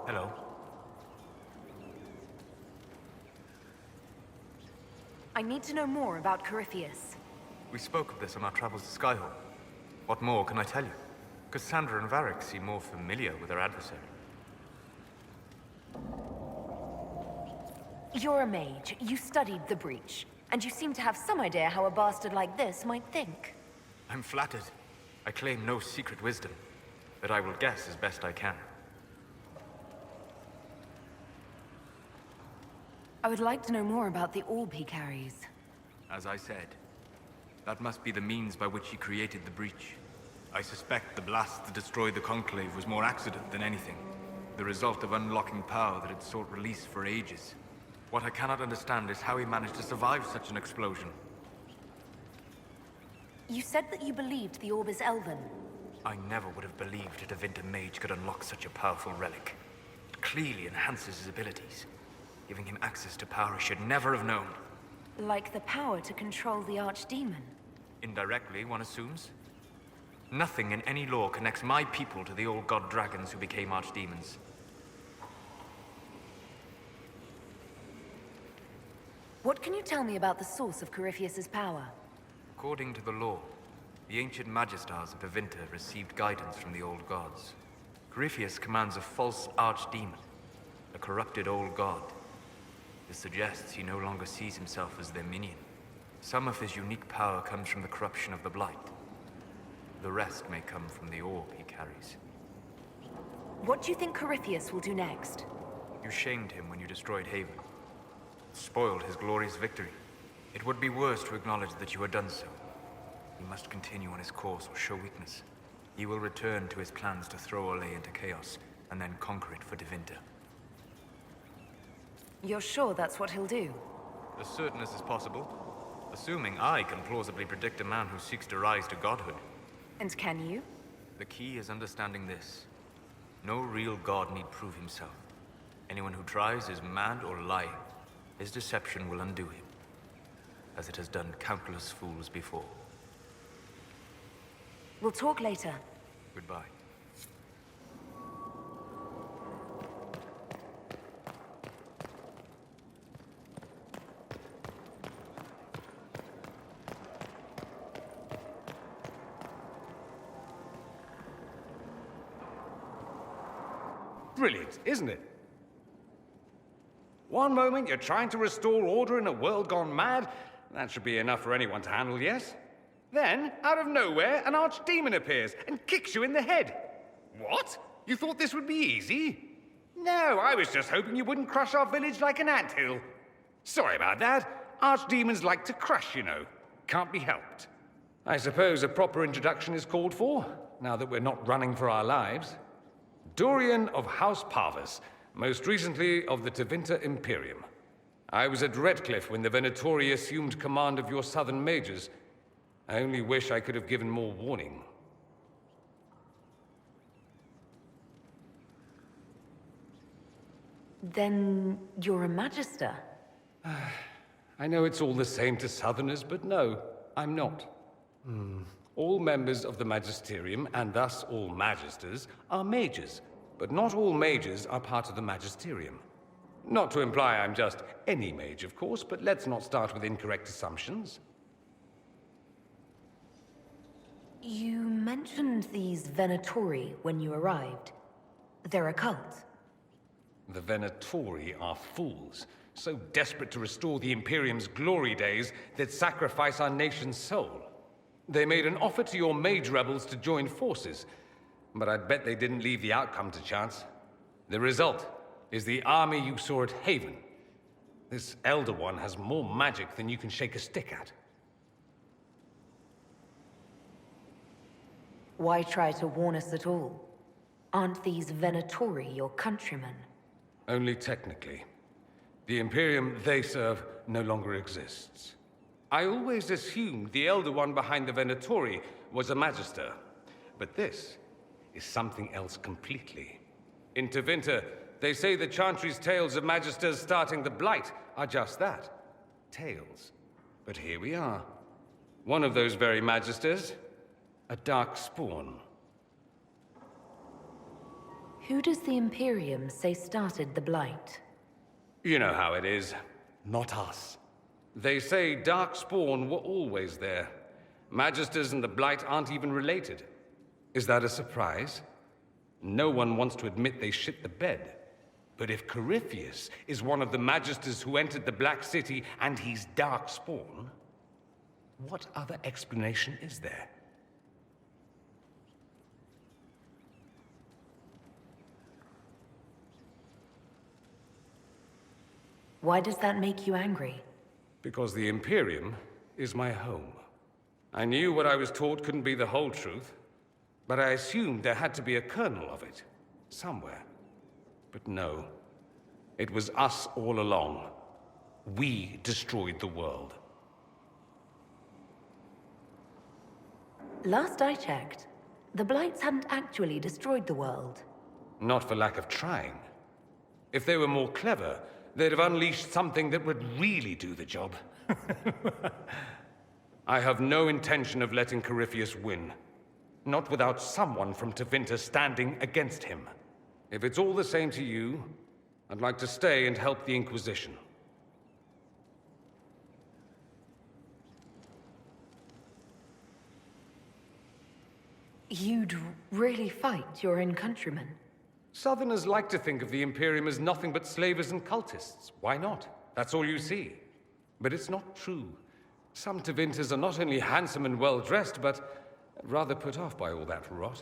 Hello. I need to know more about Corypheus. We spoke of this on our travels to Skyhall. What more can I tell you? Cassandra and Varric seem more familiar with their adversary. You're a mage. You studied the Breach. And you seem to have some idea how a bastard like this might think. I'm flattered. I claim no secret wisdom, but I will guess as best I can. I would like to know more about the orb he carries. As I said, that must be the means by which he created the Breach. I suspect the blast that destroyed the Conclave was more accident than anything. The result of unlocking power that had sought release for ages. What I cannot understand is how he managed to survive such an explosion. You said that you believed the orb is elven. I never would have believed a Tevinter mage could unlock such a powerful relic. It clearly enhances his abilities, giving him access to power he should never have known. Like the power to control the Archdemon. Indirectly, one assumes. Nothing in any lore connects my people to the old god dragons who became archdemons. What can you tell me about the source of Corypheus's power? According to the lore, the ancient Magistars of Tevinter received guidance from the old gods. Corypheus commands a false archdemon, a corrupted old god. This suggests he no longer sees himself as their minion. Some of his unique power comes from the corruption of the Blight. The rest may come from the orb he carries. What do you think Corypheus will do next? You shamed him when you destroyed Haven. Spoiled his glorious victory. It would be worse to acknowledge that you had done so. He must continue on his course or show weakness. He will return to his plans to throw Olay into chaos, and then conquer it for Tevinter. You're sure that's what he'll do? As certain as is possible. Assuming I can plausibly predict a man who seeks to rise to godhood. And can you? The key is understanding this. No real god need prove himself. Anyone who tries is mad or lying. His deception will undo him, as it has done countless fools before. We'll talk later. Goodbye. Brilliant, isn't it? One moment you're trying to restore order in a world gone mad. That should be enough for anyone to handle, yes? Then, out of nowhere, an archdemon appears and kicks you in the head. What? You thought this would be easy? No, I was just hoping you wouldn't crush our village like an anthill. Sorry about that. Archdemons like to crush, you know. Can't be helped. I suppose a proper introduction is called for, now that we're not running for our lives. Dorian of House Parvus, most recently of the Tevinter Imperium. I was at Redcliffe when the Venatori assumed command of your southern mages. I only wish I could have given more warning. Then you're a Magister? I know it's all the same to southerners, but no, I'm not. All members of the Magisterium, and thus all Magisters, are mages. But not all mages are part of the Magisterium. Not to imply I'm just any mage, of course, but let's not start with incorrect assumptions. You mentioned these Venatori when you arrived. They're a cult. The Venatori are fools, so desperate to restore the Imperium's glory days that sacrifice our nation's soul. They made an offer to your mage rebels to join forces, but I'd bet they didn't leave the outcome to chance. The result is the army you saw at Haven. This Elder One has more magic than you can shake a stick at. Why try to warn us at all? Aren't these Venatori your countrymen? Only technically. The Imperium they serve no longer exists. I always assumed the Elder One behind the Venatori was a Magister, but this is something else completely. In Tevinter, they say the Chantry's tales of Magisters starting the Blight are just that. Tales. But here we are. One of those very Magisters, a dark spawn. Who does the Imperium say started the Blight? You know how it is. Not us. They say Darkspawn were always there. Magisters and the Blight aren't even related. Is that a surprise? No one wants to admit they shit the bed. But if Corypheus is one of the Magisters who entered the Black City and he's Darkspawn, what other explanation is there? Why does that make you angry? Because the Imperium is my home. I knew what I was taught couldn't be the whole truth, but I assumed there had to be a kernel of it, somewhere. But no, it was us all along. We destroyed the world. Last I checked, the Blights hadn't actually destroyed the world. Not for lack of trying. If they were more clever, they'd have unleashed something that would really do the job. I have no intention of letting Corypheus win. Not without someone from Tevinter standing against him. If it's all the same to you, I'd like to stay and help the Inquisition. You'd really fight your own countrymen? Southerners like to think of the Imperium as nothing but slavers and cultists. Why not? That's all you see. But it's not true. Some Tevinters are not only handsome and well-dressed, but rather put off by all that rot.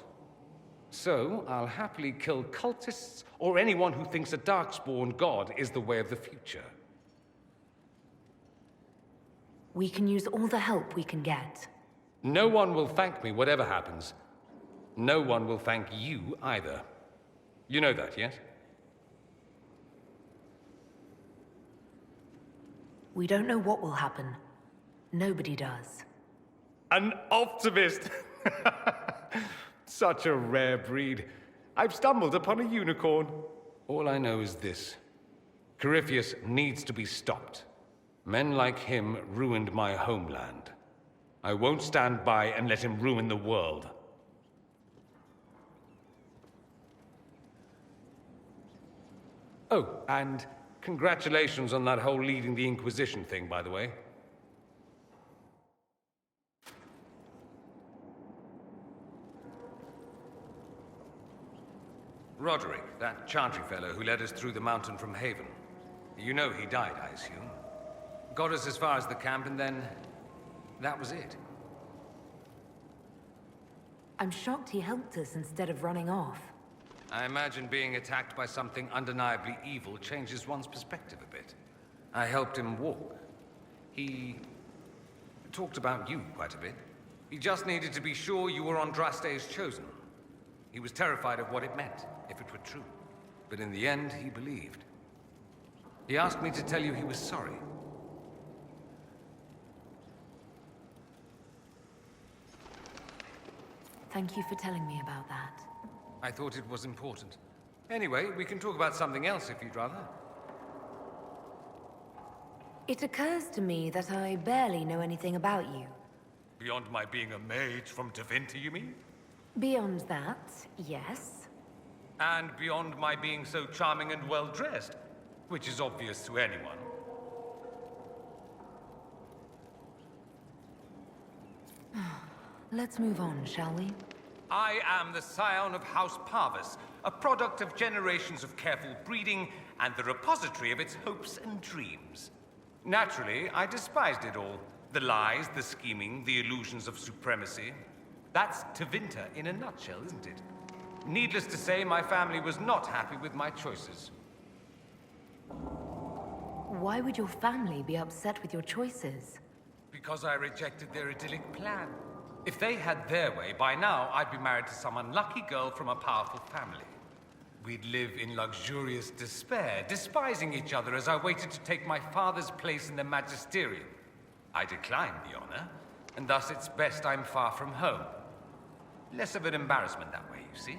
So, I'll happily kill cultists or anyone who thinks a Darkspawn god is the way of the future. We can use all the help we can get. No one will thank me, whatever happens. No one will thank you either. You know that, yes? We don't know what will happen. Nobody does. An optimist! Such a rare breed. I've stumbled upon a unicorn. All I know is this. Corypheus needs to be stopped. Men like him ruined my homeland. I won't stand by and let him ruin the world. Oh, and congratulations on that whole leading the Inquisition thing, by the way. Roderick, that Chantry fellow who led us through the mountain from Haven. You know he died, I assume. Got us as far as the camp, and then that was it. I'm shocked he helped us instead of running off. I imagine being attacked by something undeniably evil changes one's perspective a bit. I helped him walk. He talked about you quite a bit. He just needed to be sure you were Andraste's chosen. He was terrified of what it meant, if it were true. But in the end, he believed. He asked me to tell you he was sorry. Thank you for telling me about that. I thought it was important. Anyway, we can talk about something else if you'd rather. It occurs to me that I barely know anything about you. Beyond my being a mage from Tevinter, you mean? Beyond that, yes. And beyond my being so charming and well-dressed, which is obvious to anyone. Let's move on, shall we? I am the scion of House Parvis, a product of generations of careful breeding and the repository of its hopes and dreams. Naturally, I despised it all. The lies, the scheming, the illusions of supremacy. That's Tevinter in a nutshell, isn't it? Needless to say, my family was not happy with my choices. Why would your family be upset with your choices? Because I rejected their idyllic plan. If they had their way, by now I'd be married to some unlucky girl from a powerful family. We'd live in luxurious despair, despising each other as I waited to take my father's place in the magisterium. I declined the honor, and thus it's best I'm far from home. Less of an embarrassment that way, you see.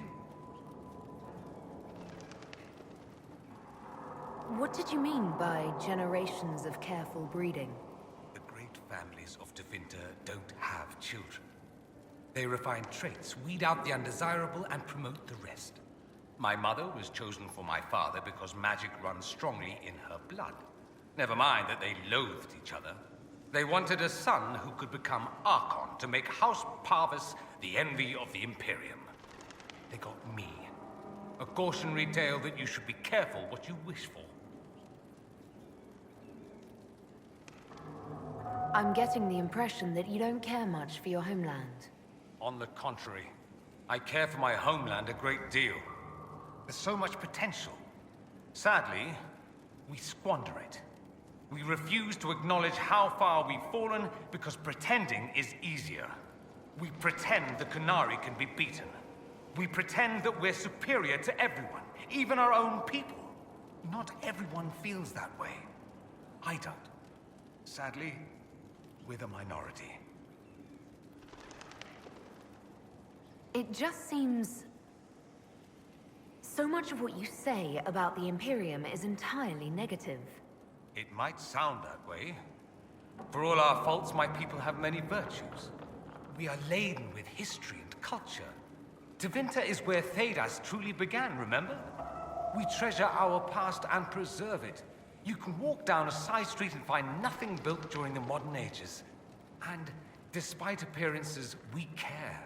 What did you mean by generations of careful breeding? The great families of Tevinter don't have children. They refine traits, weed out the undesirable, and promote the rest. My mother was chosen for my father because magic runs strongly in her blood. Never mind that they loathed each other. They wanted a son who could become Archon to make House Parvis the envy of the Imperium. They got me. A cautionary tale that you should be careful what you wish for. I'm getting the impression that you don't care much for your homeland. On the contrary, I care for my homeland a great deal. There's so much potential. Sadly, we squander it. We refuse to acknowledge how far we've fallen because pretending is easier. We pretend the Qunari can be beaten. We pretend that we're superior to everyone, even our own people. Not everyone feels that way. I don't. Sadly, we're the minority. It just seems... So much of what you say about the Imperium is entirely negative. It might sound that way. For all our faults, my people have many virtues. We are laden with history and culture. Tevinter is where Thedas truly began, remember? We treasure our past and preserve it. You can walk down a side street and find nothing built during the modern ages. And despite appearances, we care.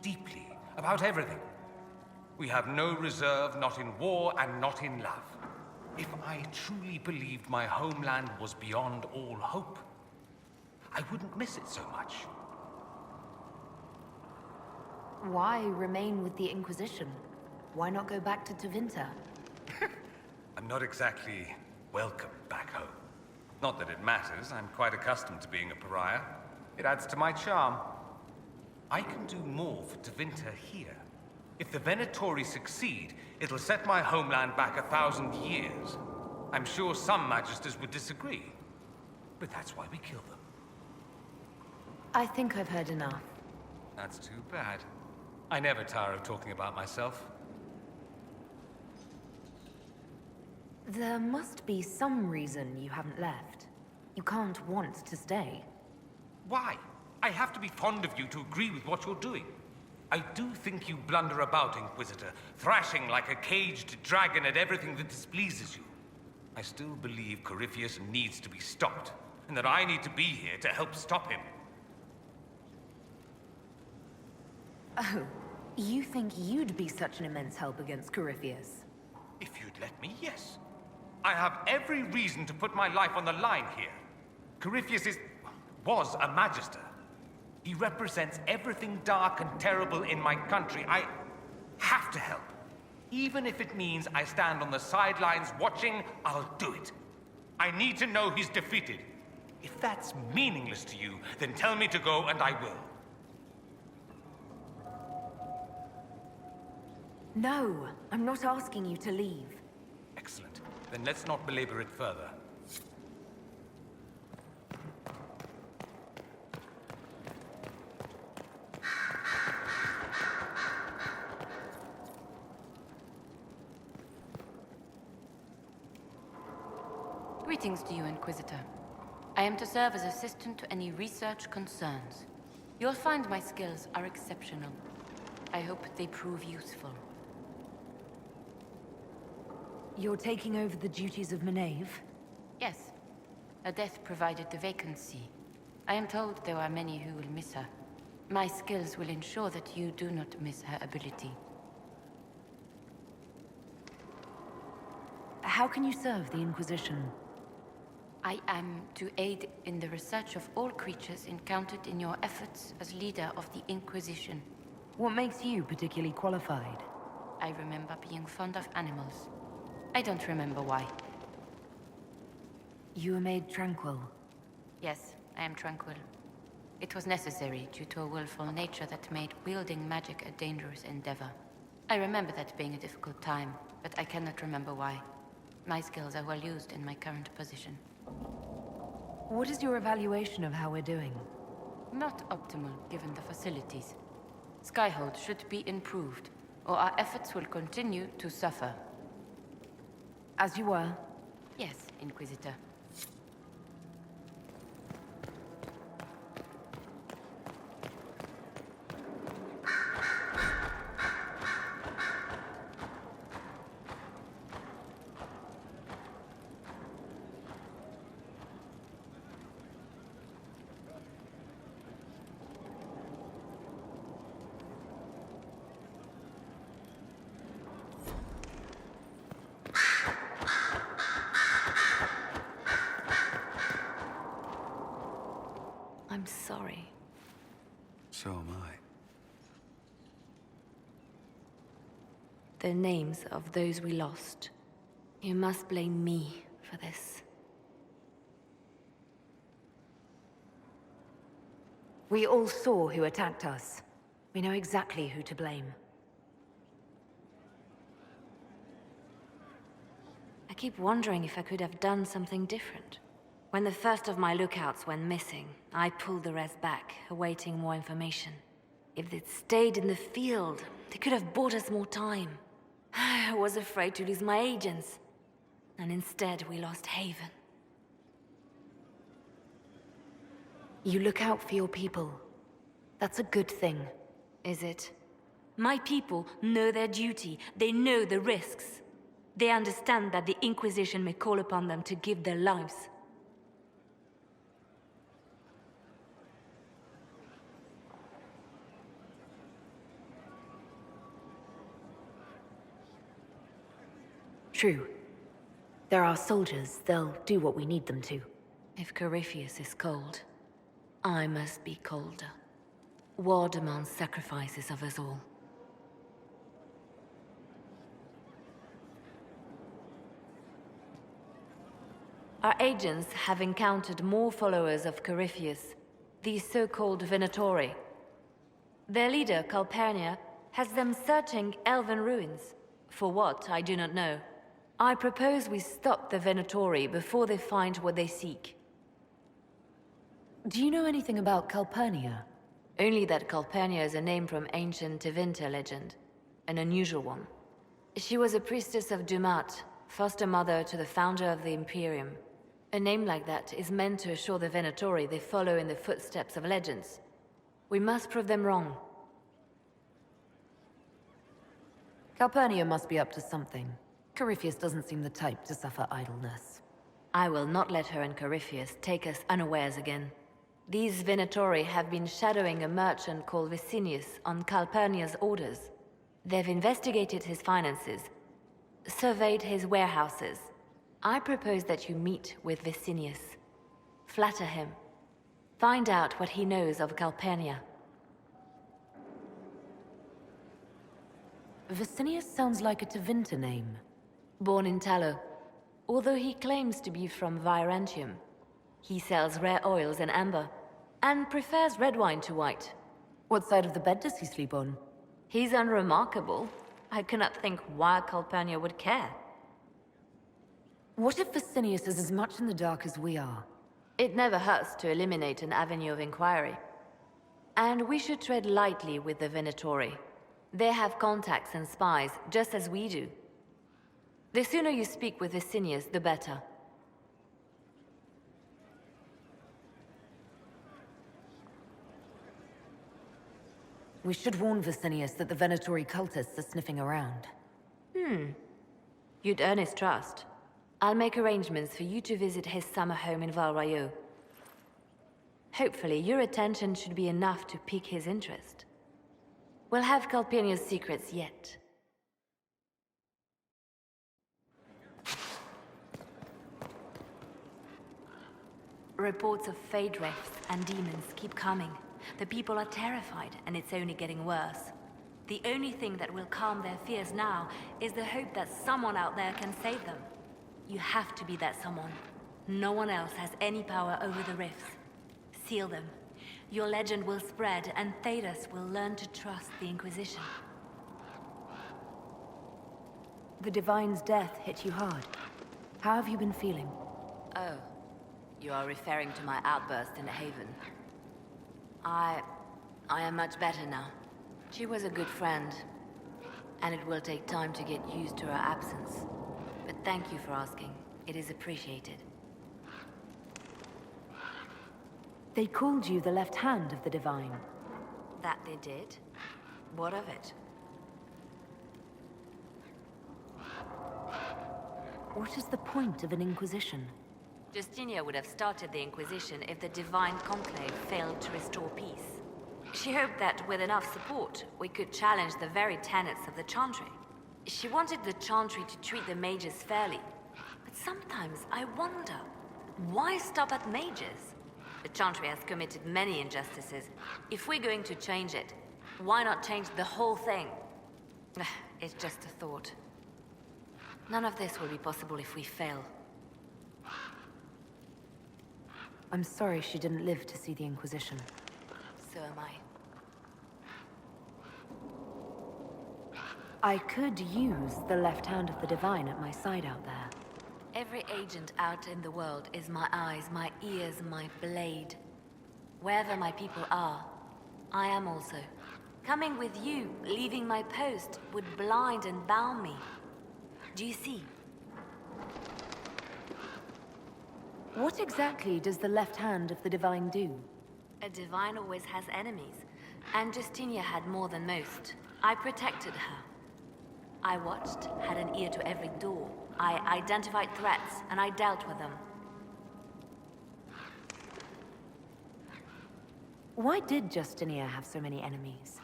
Deeply. About everything. We have no reserve, not in war and not in love. If I truly believed my homeland was beyond all hope, I wouldn't miss it so much. Why remain with the Inquisition? Why not go back to Tevinter? I'm not exactly welcome back home. Not that it matters, I'm quite accustomed to being a pariah. It adds to my charm. I can do more for Tevinter here. If the Venatori succeed, it'll set my homeland back 1,000 years. I'm sure some magisters would disagree, but that's why we kill them. I think I've heard enough. That's too bad. I never tire of talking about myself. There must be some reason you haven't left. You can't want to stay. Why? I have to be fond of you to agree with what you're doing. I do think you blunder about, Inquisitor, thrashing like a caged dragon at everything that displeases you. I still believe Corypheus needs to be stopped, and that I need to be here to help stop him. Oh, you think you'd be such an immense help against Corypheus? If you'd let me, yes. I have every reason to put my life on the line here. Corypheus was a magister. He represents everything dark and terrible in my country. I have to help. Even if it means I stand on the sidelines watching, I'll do it. I need to know he's defeated. If that's meaningless to you, then tell me to go and I will. No, I'm not asking you to leave. Excellent. Then let's not belabor it further. Greetings to you, Inquisitor. I am to serve as assistant to any research concerns. You'll find my skills are exceptional. I hope they prove useful. You're taking over the duties of Maeve? Yes. Her death provided the vacancy. I am told there are many who will miss her. My skills will ensure that you do not miss her ability. How can you serve the Inquisition? I am to aid in the research of all creatures encountered in your efforts as leader of the Inquisition. What makes you particularly qualified? I remember being fond of animals. I don't remember why. You were made tranquil. Yes, I am tranquil. It was necessary due to a willful nature that made wielding magic a dangerous endeavor. I remember that being a difficult time, but I cannot remember why. My skills are well used in my current position. What is your evaluation of how we're doing? Not optimal, given the facilities. Skyhold should be improved, or our efforts will continue to suffer. As you were? Yes, Inquisitor. I'm sorry. So am I. The names of those we lost. You must blame me for this. We all saw who attacked us. We know exactly who to blame. I keep wondering if I could have done something different. When the first of my lookouts went missing, I pulled the rest back, awaiting more information. If they'd stayed in the field, they could have bought us more time. I was afraid to lose my agents. And instead, we lost Haven. You look out for your people. That's a good thing. Is it? My people know their duty. They know the risks. They understand that the Inquisition may call upon them to give their lives. True. They're our soldiers. They'll do what we need them to. If Corypheus is cold, I must be colder. War demands sacrifices of us all. Our agents have encountered more followers of Corypheus, these so-called Venatori. Their leader, Calpurnia, has them searching elven ruins. For what, I do not know. I propose we stop the Venatori before they find what they seek. Do you know anything about Calpurnia? Only that Calpurnia is a name from ancient Tevinter legend. An unusual one. She was a priestess of Dumat, foster mother to the founder of the Imperium. A name like that is meant to assure the Venatori they follow in the footsteps of legends. We must prove them wrong. Calpurnia must be up to something. Corypheus doesn't seem the type to suffer idleness. I will not let her and Corypheus take us unawares again. These Venatori have been shadowing a merchant called Vicinius on Calpurnia's orders. They've investigated his finances, surveyed his warehouses. I propose that you meet with Vicinius. Flatter him. Find out what he knows of Calpurnia. Vicinius sounds like a Tevinter name. Born in Tallow, although he claims to be from Virantium. He sells rare oils and amber, and prefers red wine to white. What side of the bed does he sleep on? He's unremarkable. I cannot think why Calpurnia would care. What if Vicinius is as much in the dark as we are? It never hurts to eliminate an avenue of inquiry. And we should tread lightly with the Venatori. They have contacts and spies, just as we do. The sooner you speak with Vicinius, the better. We should warn Vicinius that the Venatori cultists are sniffing around. You'd earn his trust. I'll make arrangements for you to visit his summer home in Val Royeaux. Hopefully, your attention should be enough to pique his interest. We'll have Calpurnia's secrets yet. Reports of fade rifts and demons keep coming. The people are terrified, and it's only getting worse. The only thing that will calm their fears now is the hope that someone out there can save them. You have to be that someone. No one else has any power over the rifts. Seal them. Your legend will spread, and Thedas will learn to trust the Inquisition. The Divine's death hit you hard. How have you been feeling? Oh, you are referring to my outburst in Haven. I am much better now. She was a good friend, and it will take time to get used to her absence. But thank you for asking. It is appreciated. They called you the left hand of the Divine. That they did? What of it? What is the point of an Inquisition? Justinia would have started the Inquisition if the Divine Conclave failed to restore peace. She hoped that with enough support, we could challenge the very tenets of the Chantry. She wanted the Chantry to treat the mages fairly. But sometimes I wonder, why stop at mages? The Chantry has committed many injustices. If we're going to change it, why not change the whole thing? It's just a thought. None of this will be possible if we fail. I'm sorry she didn't live to see the Inquisition. So am I. I could use the left hand of the Divine at my side out there. Every agent out in the world is my eyes, my ears, my blade. Wherever my people are, I am also. Coming with you, leaving my post, would blind and bound me. Do you see? What exactly does the left hand of the Divine do? A Divine always has enemies, and Justinia had more than most. I protected her. I watched, had an ear to every door. I identified threats, and I dealt with them. Why did Justinia have so many enemies?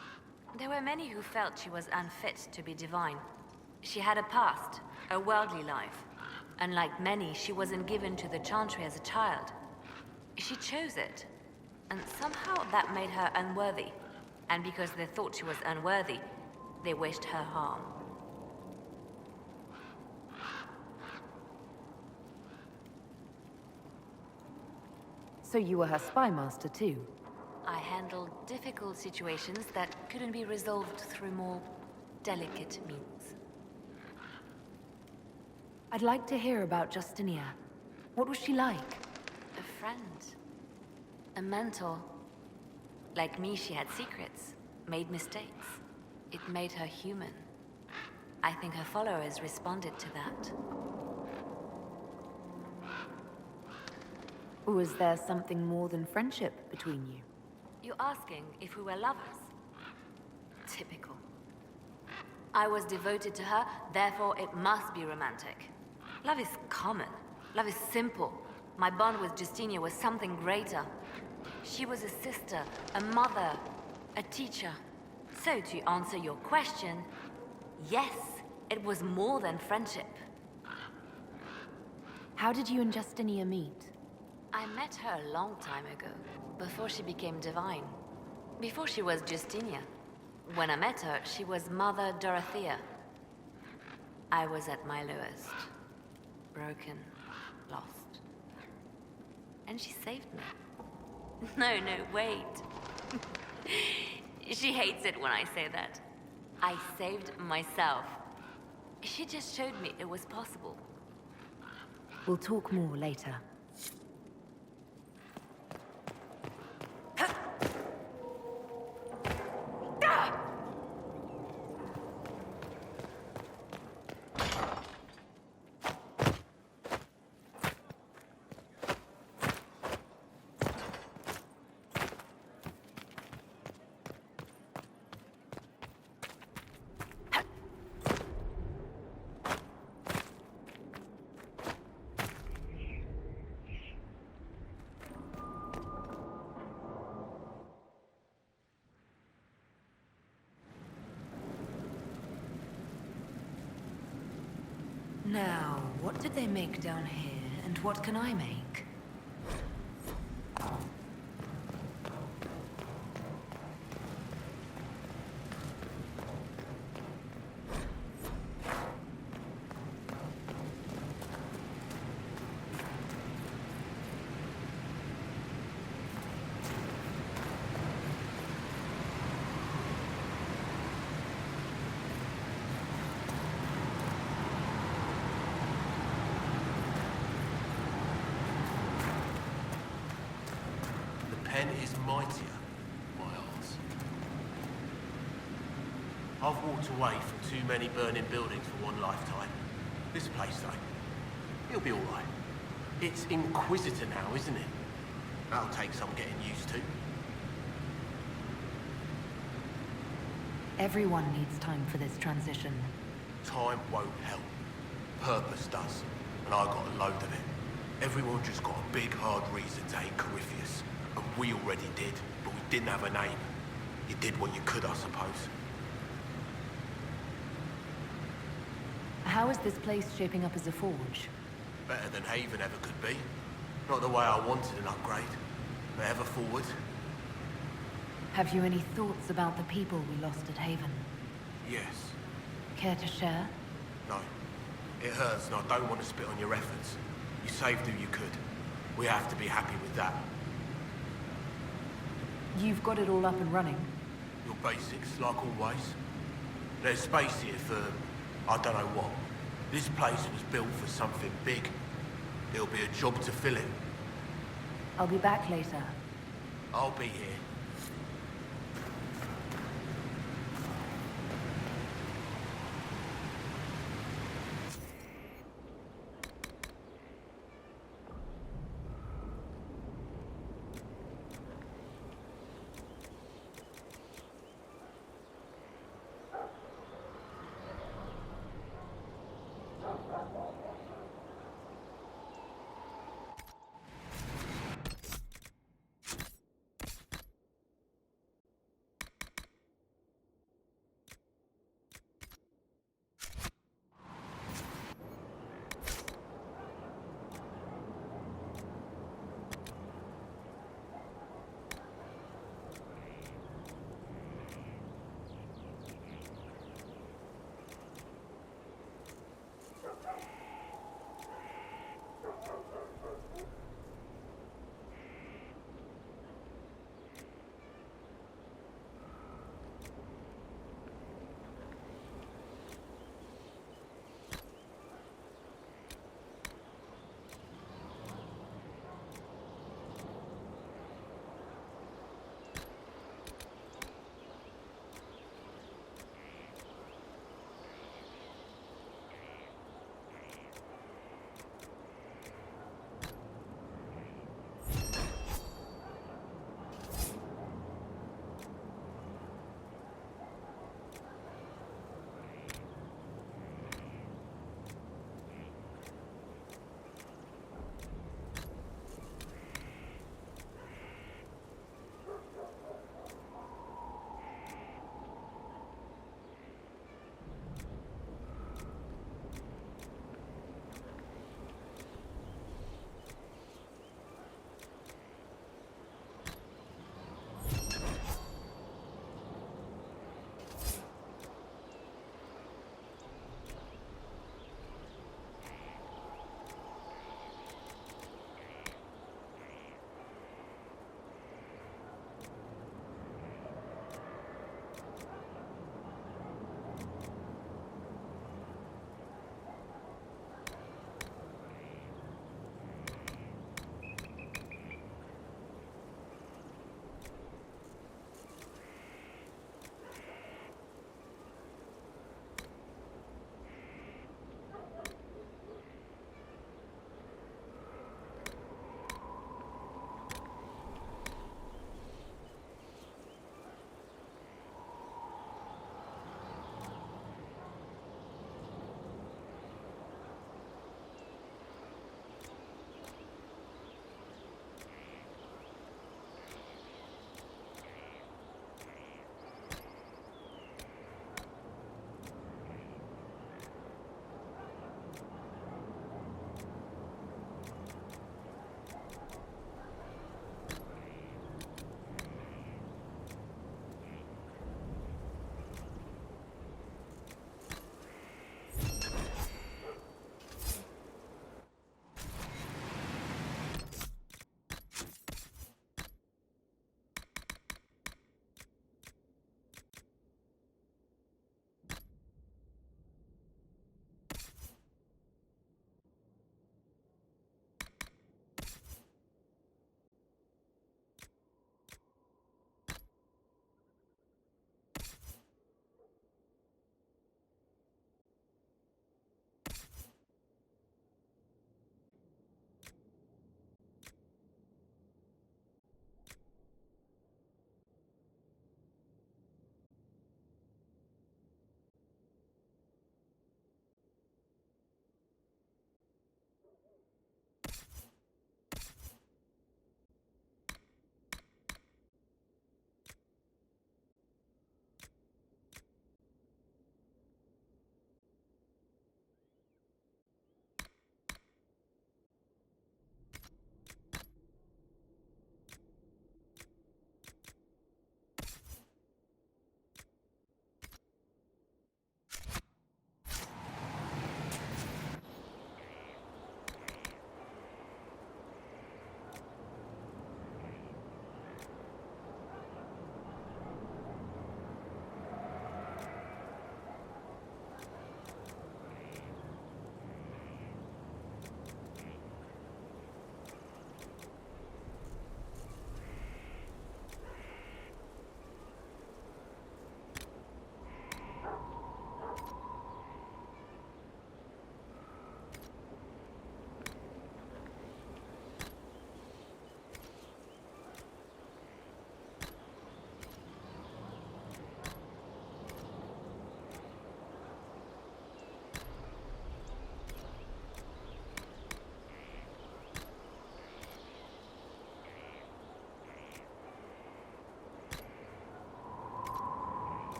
There were many who felt she was unfit to be divine. She had a past, a worldly life. Unlike many, she wasn't given to the Chantry as a child. She chose it, and somehow that made her unworthy. And because they thought she was unworthy, they wished her harm. So you were her spy master too? I handled difficult situations that couldn't be resolved through more delicate means. I'd like to hear about Justinia. What was she like? A friend. A mentor. Like me, she had secrets, made mistakes. It made her human. I think her followers responded to that. Was there something more than friendship between you? You're asking if we were lovers? Typical. I was devoted to her, therefore it must be romantic. Love is common. Love is simple. My bond with Justinia was something greater. She was a sister, a mother, a teacher. So to answer your question, yes, it was more than friendship. How did you and Justinia meet? I met her a long time ago, before she became divine. Before she was Justinia. When I met her, she was Mother Dorothea. I was at my lowest. Broken, lost. And she saved me. No, wait. She hates it when I say that. I saved myself. She just showed me it was possible. We'll talk more later. Now, what did they make down here, and what can I make? Pen is mightier, my arse. I've walked away from too many burning buildings for one lifetime. This place, though, it'll be all right. It's Inquisitor now, isn't it? That'll take some getting used to. Everyone needs time for this transition. Time won't help. Purpose does. And I got a load of it. Everyone just got a big, hard reason to hate Corypheus. And we already did, but we didn't have a name. You did what you could, I suppose. How is this place shaping up as a forge? Better than Haven ever could be. Not the way I wanted an upgrade. but ever forward. Have you any thoughts about the people we lost at Haven? Yes. Care to share? No. It hurts and I don't want to spit on your efforts. You saved who you could. We have to be happy with that. You've got it all up and running. Your basics, like always. There's space here for, I don't know what. This place was built for something big. It'll be a job to fill it. I'll be back later. I'll be here.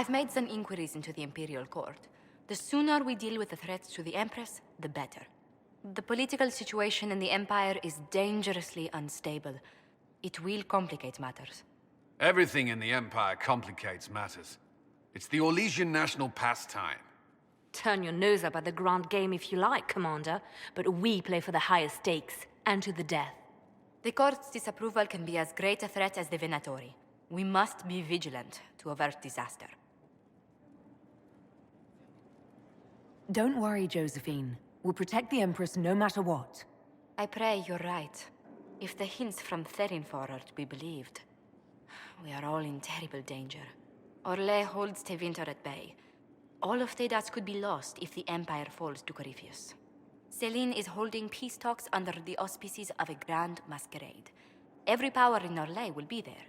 I've made some inquiries into the Imperial Court. The sooner we deal with the threats to the Empress, the better. The political situation in the Empire is dangerously unstable. It will complicate matters. Everything in the Empire complicates matters. It's the Orlesian national pastime. Turn your nose up at the grand game if you like, Commander, but we play for the highest stakes, and to the death. The Court's disapproval can be as great a threat as the Venatori. We must be vigilant to avert disaster. Don't worry, Josephine. We'll protect the Empress no matter what. I pray you're right. If the hints from Therinfor are to be believed, we are all in terrible danger. Orlais holds Tevinter at bay. All of Thedas could be lost if the Empire falls to Corypheus. Selene is holding peace talks under the auspices of a grand masquerade. Every power in Orlais will be there.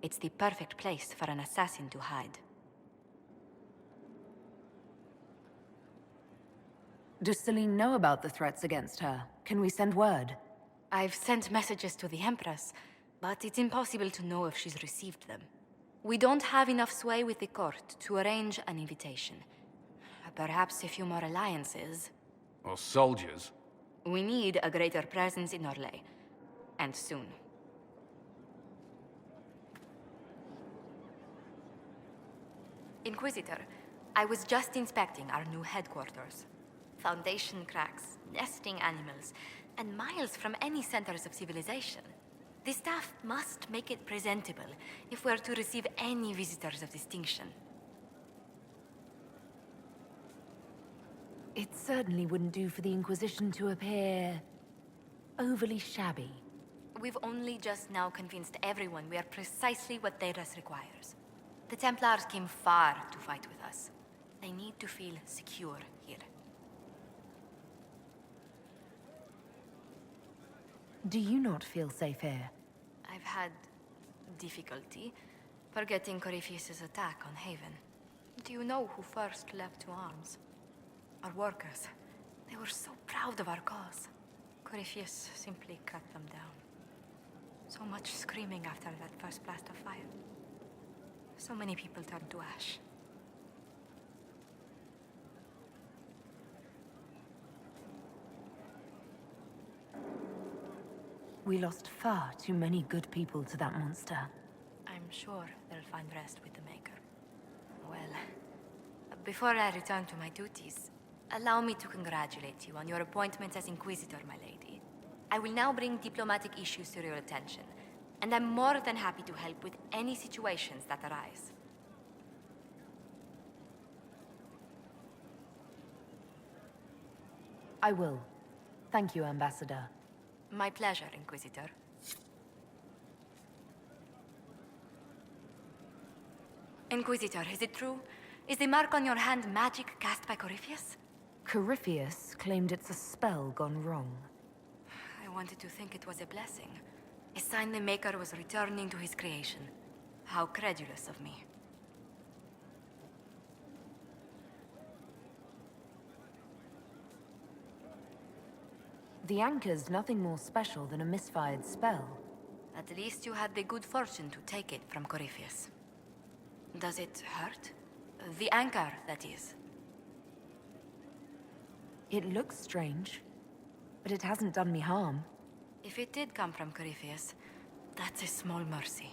It's the perfect place for an assassin to hide. Does Selene know about the threats against her? Can we send word? I've sent messages to the Empress, but it's impossible to know if she's received them. We don't have enough sway with the court to arrange an invitation. Perhaps a few more alliances. Or soldiers. We need a greater presence in Orlais. And soon. Inquisitor, I was just inspecting our new headquarters. Foundation cracks, nesting animals, and miles from any centers of civilization. The staff must make it presentable if we're to receive any visitors of distinction. It certainly wouldn't do for the Inquisition to appear overly shabby. We've only just now convinced everyone we are precisely what Thedas requires. The Templars came far to fight with us. They need to feel secure here. Do you not feel safe here? I've had difficulty forgetting Corypheus' attack on Haven. Do you know who first leapt to arms? Our workers. They were so proud of our cause. Corypheus simply cut them down. So much screaming after that first blast of fire. So many people turned to ash. We lost far too many good people to that monster. I'm sure they'll find rest with the Maker. Well, before I return to my duties, allow me to congratulate you on your appointment as Inquisitor, my lady. I will now bring diplomatic issues to your attention, and I'm more than happy to help with any situations that arise. I will. Thank you, Ambassador. My pleasure, Inquisitor. Inquisitor, is it true? Is the mark on your hand magic cast by Corypheus? Corypheus claimed it's a spell gone wrong. I wanted to think it was a blessing. A sign the Maker was returning to his creation. How credulous of me. The anchor's nothing more special than a misfired spell. At least you had the good fortune to take it from Corypheus. Does it hurt? The anchor, that is. It looks strange, but it hasn't done me harm. If it did come from Corypheus, that's a small mercy.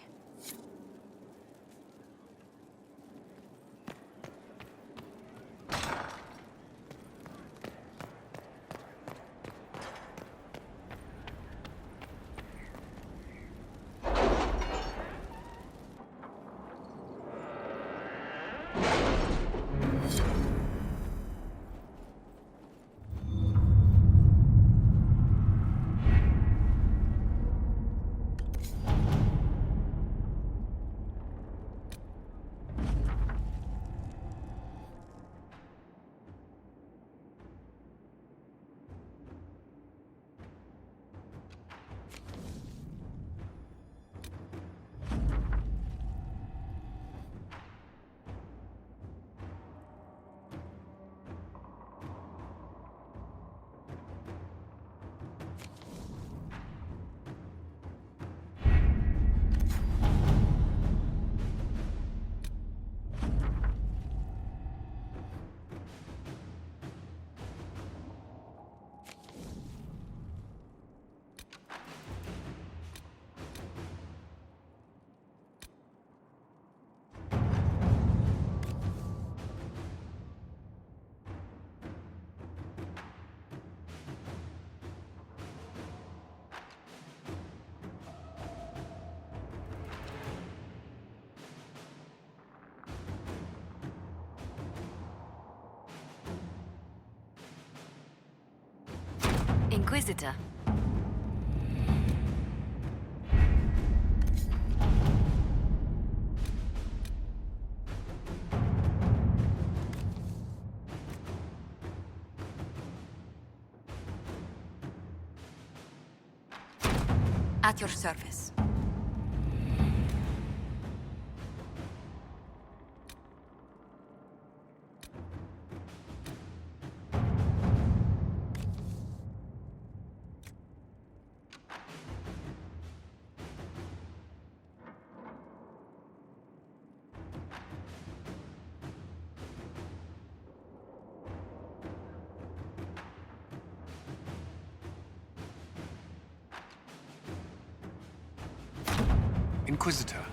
Inquisitor. At your service. Inquisitor,